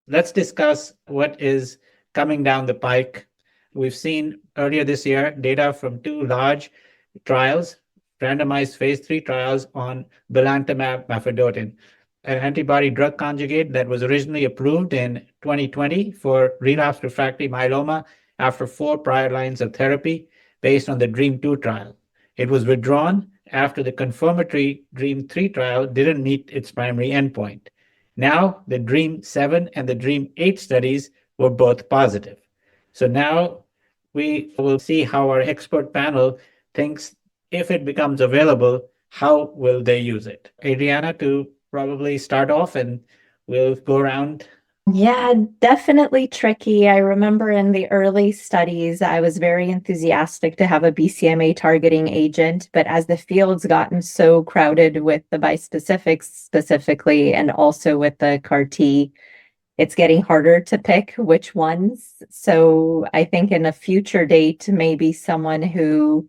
Let's discuss what is coming down the pike. We've seen earlier this year data from two large trials, randomized phase 3 trials on belantamab mafodotin, an antibody drug conjugate that was originally approved in 2020 for relapsed refractory myeloma after 4 prior lines of therapy based on the DREAM2 trial. It was withdrawn after the confirmatory DREAM3 trial didn't meet its primary endpoint. Now, the DREAM7 and the DREAM8 studies were both positive. So now we will see how our expert panel thinks if it becomes available, how will they use it? Adriana, to probably start off, and we'll go around. Yeah, definitely tricky. I remember in the early studies, I was very enthusiastic to have a BCMA targeting agent, but as the field's gotten so crowded with the bispecifics specifically, and also with the CAR T, it's getting harder to pick which ones. So I think in a future date, maybe someone who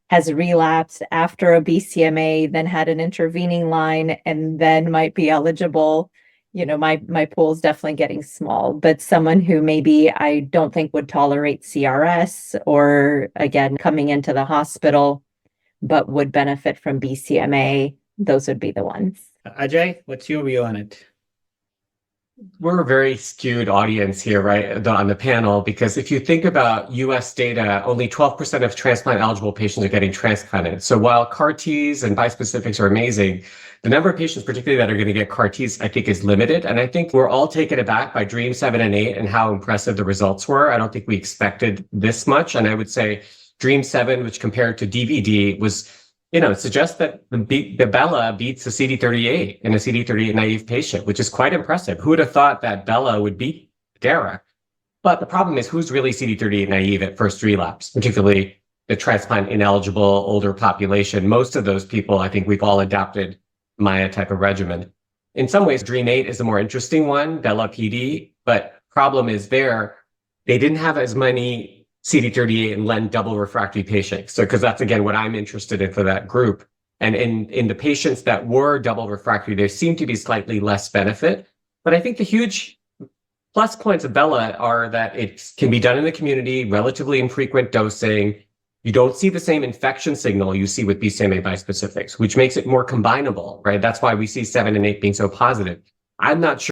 has relapsed after a BCMA, then had an intervening line, and then might be eligible. My pool is definitely getting small, but someone who maybe I don't think would tolerate CRS, or again, coming into the hospital, but would benefit from BCMA, those would be the ones. Ajay, what's your view on it? We're a very skewed audience here, right, on the panel, because if you think about US data, only 12% of transplant eligible patients are getting transplanted. So while CAR Ts and bispecifics are amazing, the number of patients particularly that are going to get CAR Ts, I think, is limited. And I think we're all taken aback by DREAM 7 and 8 and how impressive the results were. I don't think we expected this much. And I would say DREAM 7, which compared to DVD, was it suggests that the Bella beats the CD38 in a CD38 naive patient, which is quite impressive. Who would have thought that Bella would beat Dara? But the problem is, who's really CD38 naive at first relapse, particularly the transplant ineligible older population? Most of those people, I think we've all adopted Maya type of regimen. In some ways, DREAM 8 is a more interesting one, Bella PD, but problem is they didn't have as many CD38 and Len double refractory patients. So, because that's, again, what I'm interested in for that group. And in the patients that were double refractory, there seemed to be slightly less benefit. But I think the huge plus points of Bella are that it can be done in the community, relatively infrequent dosing. You don't see the same infection signal you see with BCMA bispecifics, which makes it more combinable, right? That's why we see 7 and 8 being so positive. I'm not sure